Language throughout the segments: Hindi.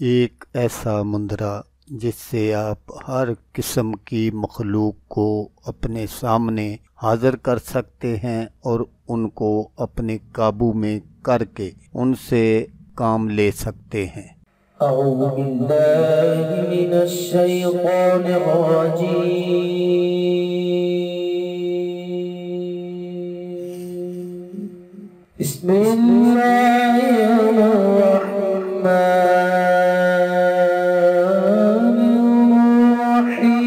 एक ऐसा मुंदरा जिससे आप हर किस्म की मखलूक को अपने सामने हाजिर कर सकते हैं और उनको अपने काबू में करके उनसे काम ले सकते हैं। अऊज़ु बिल्लाहि मिनश शैतानिर रजीम। बिस्मिल्लाहिर रहमानिर रहीम।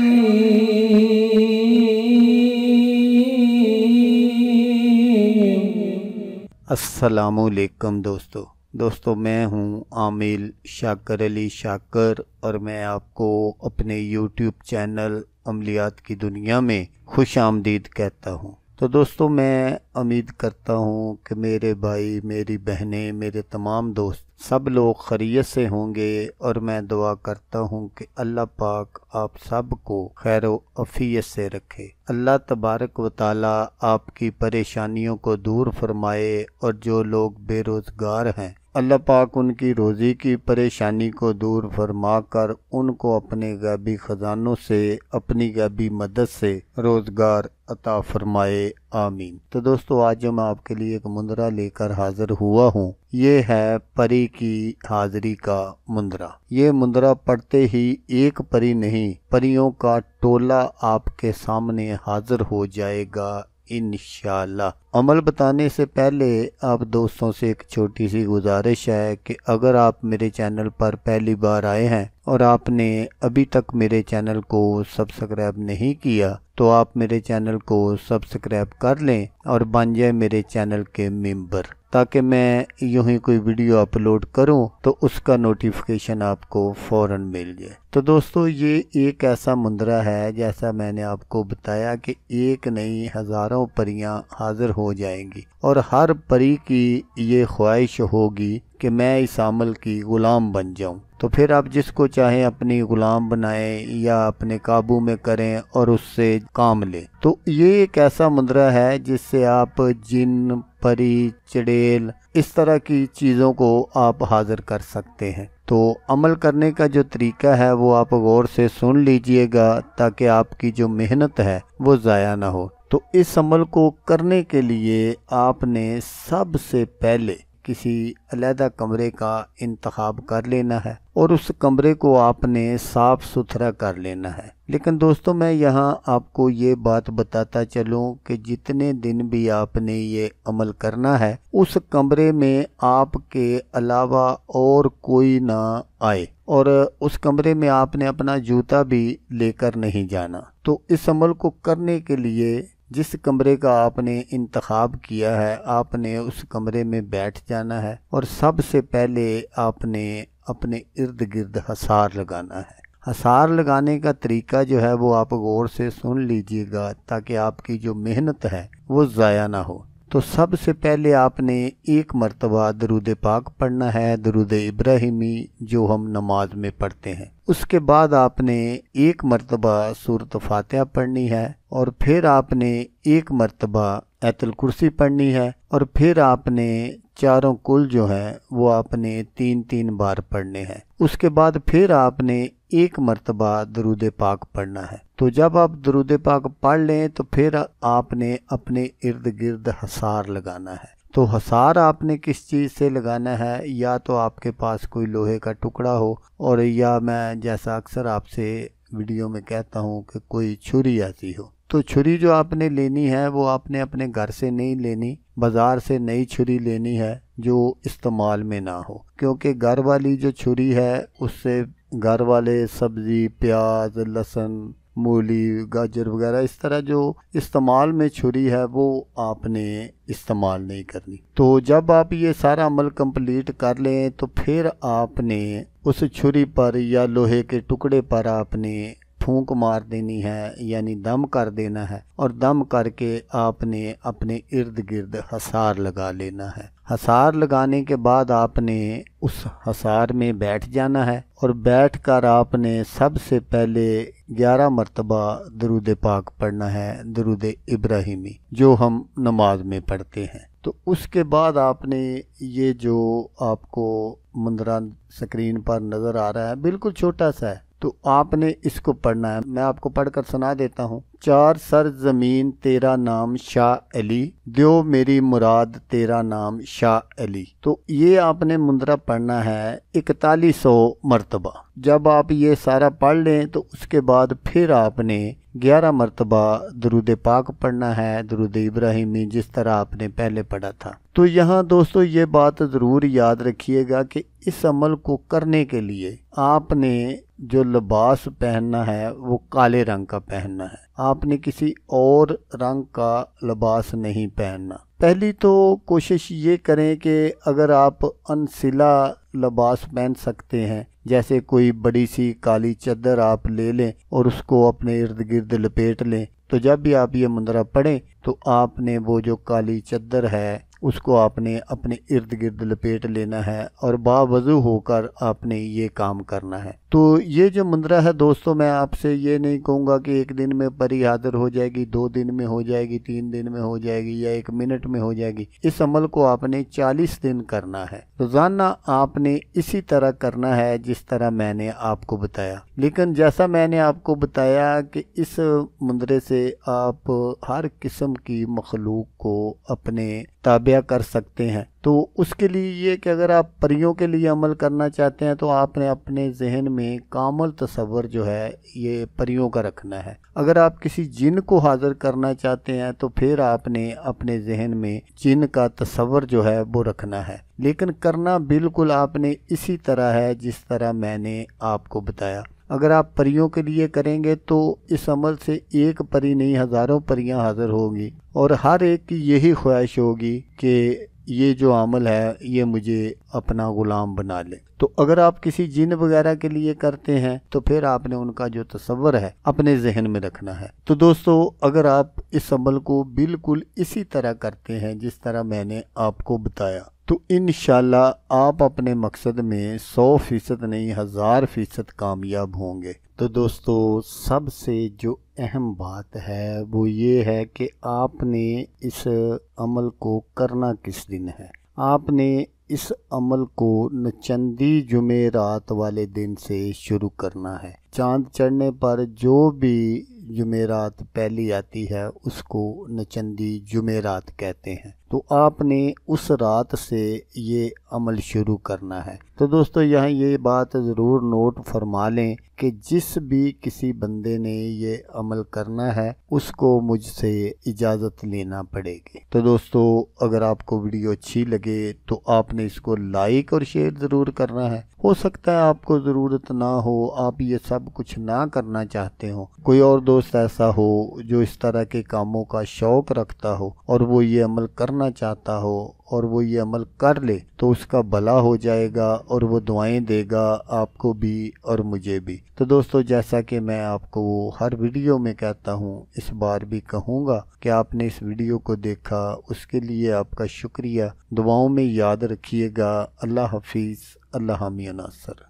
अस्सलामुअलैकुम दोस्तों मैं हूं आमिल शाकर अली शाकर और मैं आपको अपने यूट्यूब चैनल अमलियात की दुनिया में खुश आमदीद कहता हूं। तो दोस्तों मैं उम्मीद करता हूं कि मेरे भाई, मेरी बहनें, मेरे तमाम दोस्त सब लोग खैरियत से होंगे और मैं दुआ करता हूं कि अल्लाह पाक आप सब को खैर व अफियत से रखे। अल्लाह तबारक व ताला आपकी परेशानियों को दूर फरमाए और जो लोग बेरोज़गार हैं अल्लाह पाक उनकी रोज़ी की परेशानी को दूर फरमा कर उनको अपने गैबी ख़जानों से, अपनी गैबी मदद से रोज़गार अता फरमाए, आमीन। तो दोस्तों आज मैं आपके लिए एक मुंदरा लेकर हाजिर हुआ हूँ। ये है परी की हाजिरी का मुंदरा। ये मुंदरा पढ़ते ही एक परी नहीं, परियों का टोला आपके सामने हाजिर हो जाएगा इंशाअल्लाह। अमल बताने से पहले आप दोस्तों से एक छोटी सी गुजारिश है कि अगर आप मेरे चैनल पर पहली बार आए हैं और आपने अभी तक मेरे चैनल को सब्सक्राइब नहीं किया तो आप मेरे चैनल को सब्सक्राइब कर लें और बन जाए मेरे चैनल के मेंबर, ताकि मैं यूं ही कोई वीडियो अपलोड करूं तो उसका नोटिफिकेशन आपको फ़ौरन मिल जाए। तो दोस्तों ये एक ऐसा मुंदरा है, जैसा मैंने आपको बताया कि एक नहीं हज़ारों परियां हाजिर हो जाएंगी और हर परी की ये ख्वाहिश होगी कि मैं इस अमल की ग़ुलाम बन जाऊं। तो फिर आप जिसको चाहें अपनी ग़ुलाम बनाएं या अपने काबू में करें और उससे काम लें। तो ये एक ऐसा मुंदरा है जिससे आप जिन, परी, चुड़ैल इस तरह की चीज़ों को आप हाजिर कर सकते हैं। तो अमल करने का जो तरीका है वो आप गौर से सुन लीजिएगा ताकि आपकी जो मेहनत है वो ज़ाया ना हो। तो इस अमल को करने के लिए आपने सबसे पहले किसी अलहदा कमरे का इंतखाब कर लेना है और उस कमरे को आपने साफ सुथरा कर लेना है। लेकिन दोस्तों मैं यहाँ आपको ये बात बताता चलूँ कि जितने दिन भी आपने ये अमल करना है उस कमरे में आपके अलावा और कोई ना आए और उस कमरे में आपने अपना जूता भी लेकर नहीं जाना। तो इस अमल को करने के लिए जिस कमरे का आपने इंतखाब किया है आपने उस कमरे में बैठ जाना है और सबसे पहले आपने अपने इर्द गिर्द हसार लगाना है। हसार लगाने का तरीका जो है वो आप गौर से सुन लीजिएगा ताकि आपकी जो मेहनत है वो ज़ाया ना हो। तो सबसे पहले आपने एक मर्तबा दरूद पाक पढ़ना है, दरूद इब्राहिमी जो हम नमाज में पढ़ते हैं। उसके बाद आपने एक मर्तबा सूरत फातिहा पढ़नी है और फिर आपने एक मर्तबा आयतुल कुर्सी पढ़नी है और फिर आपने चारों कुल जो है वो आपने 3-3 बार पढ़ने हैं। उसके बाद फिर आपने एक मर्तबा दरूद पाक पढ़ना है। तो जब आप दरूद पाक पढ़ लें तो फिर आपने अपने इर्द गिर्द हसार लगाना है। तो हसार आपने किस चीज़ से लगाना है, या तो आपके पास कोई लोहे का टुकड़ा हो और या मैं जैसा अक्सर आपसे वीडियो में कहता हूँ कि कोई छुरी ऐसी हो। तो छुरी जो आपने लेनी है वो आपने अपने घर से नहीं लेनी, बाज़ार से नई छुरी लेनी है जो इस्तेमाल में ना हो, क्योंकि घर वाली जो छुरी है उससे घर वाले सब्ज़ी, प्याज, लहसुन, मूली, गाजर वगैरह इस तरह जो इस्तेमाल में छुरी है वो आपने इस्तेमाल नहीं करनी। तो जब आप ये सारा अमल कंप्लीट कर लें तो फिर आपने उस छुरी पर या लोहे के टुकड़े पर आपने फूंक मार देनी है, यानी दम कर देना है और दम करके आपने अपने इर्द गिर्द हसार लगा लेना है। हसार लगाने के बाद आपने उस हसार में बैठ जाना है और बैठकर आपने सबसे पहले 11 मरतबा दरूद पाक पढ़ना है, दरूद इब्राहिमी जो हम नमाज में पढ़ते हैं। तो उसके बाद आपने ये जो आपको मुंदरा स्क्रीन पर नज़र आ रहा है बिल्कुल छोटा सा है, तो आपने इसको पढ़ना है। मैं आपको पढ़कर सुना देता हूँ। चार सर जमीन तेरा नाम शाह अली, दो मेरी मुराद तेरा नाम शाह अली। तो ये आपने मुंदरा पढ़ना है 4100 मरतबा। जब आप ये सारा पढ़ लें तो उसके बाद फिर आपने 11 मरतबा दरूद पाक पढ़ना है, दरूद इब्राहिमी, जिस तरह आपने पहले पढ़ा था। तो यहाँ दोस्तों ये बात ज़रूर याद रखिएगा कि इस अमल को करने के लिए आपने जो लिबास पहनना है वो काले रंग का पहनना है। आपने किसी और रंग का लिबास नहीं पहनना। पहली तो कोशिश ये करें कि अगर आप अनसिला लिबास पहन सकते हैं, जैसे कोई बड़ी सी काली चादर आप ले लें और उसको अपने इर्द गिर्द लपेट लें, तो जब भी आप ये मुंदरा पढ़ें तो आपने वो जो काली चादर है उसको आपने अपने इर्द गिर्द लपेट लेना है और बावजू होकर आपने ये काम करना है। तो ये जो मुंदरा है दोस्तों, मैं आपसे ये नहीं कहूँगा कि एक दिन में परी हाजिर हो जाएगी, 2 दिन में हो जाएगी, 3 दिन में हो जाएगी या 1 मिनट में हो जाएगी। इस अमल को आपने 40 दिन करना है। रोजाना आपने इसी तरह करना है जिस तरह मैंने आपको बताया। लेकिन जैसा मैंने आपको बताया कि इस मुंदरे से आप हर किस्म की मखलूक को अपने ताबिया कर सकते हैं। तो उसके लिए ये कि अगर आप परियों के लिए अमल करना चाहते हैं तो आपने अपने जहन में कामल तसव्वुर जो है ये परियों का रखना है। अगर आप किसी जिन को हाजिर करना चाहते हैं तो फिर आपने अपने जहन में जिन का तसव्वुर जो है वो रखना है। लेकिन करना बिल्कुल आपने इसी तरह है जिस तरह मैंने आपको बताया। अगर आप परियों के लिए करेंगे तो इस अमल से एक परी नहीं, हज़ारों परियां हाजिर होगी और हर एक की यही ख्वाहिश होगी कि ये जो अमल है ये मुझे अपना गुलाम बना ले। तो अगर आप किसी जिन वगैरह के लिए करते हैं तो फिर आपने उनका जो तसव्वुर है अपने जहन में रखना है। तो दोस्तों, अगर आप इस अमल को बिल्कुल इसी तरह करते हैं जिस तरह मैंने आपको बताया तो इंशाल्लाह आप अपने मकसद में 100% नहीं 1000% कामयाब होंगे। तो दोस्तों, सबसे जो अहम बात है वो ये है कि आपने इस अमल को करना किस दिन है। आपने इस अमल को नचंदी जुमेरात वाले दिन से शुरू करना है। चांद चढ़ने पर जो भी जुमेरात पहली आती है उसको नचंदी जुमेरात कहते हैं। तो आपने उस रात से ये अमल शुरू करना है। तो दोस्तों, यहाँ ये बात ज़रूर नोट फरमा लें कि जिस भी किसी बंदे ने ये अमल करना है उसको मुझसे इजाज़त लेना पड़ेगी। तो दोस्तों, अगर आपको वीडियो अच्छी लगे तो आपने इसको लाइक और शेयर ज़रूर करना है। हो सकता है आपको ज़रूरत ना हो, आप ये सब कुछ ना करना चाहते हो, कोई और दोस्त ऐसा हो जो इस तरह के कामों का शौक़ रखता हो और वो ये अमल करना चाहता हो और वो ये अमल कर ले तो उसका भला हो जाएगा और वो दुआएं देगा आपको भी और मुझे भी। तो दोस्तों, जैसा कि मैं आपको हर वीडियो में कहता हूँ, इस बार भी कहूँगा कि आपने इस वीडियो को देखा उसके लिए आपका शुक्रिया। दुआओं में याद रखिएगा। अल्लाह हाफिज़। अल्लाह हामी नासर।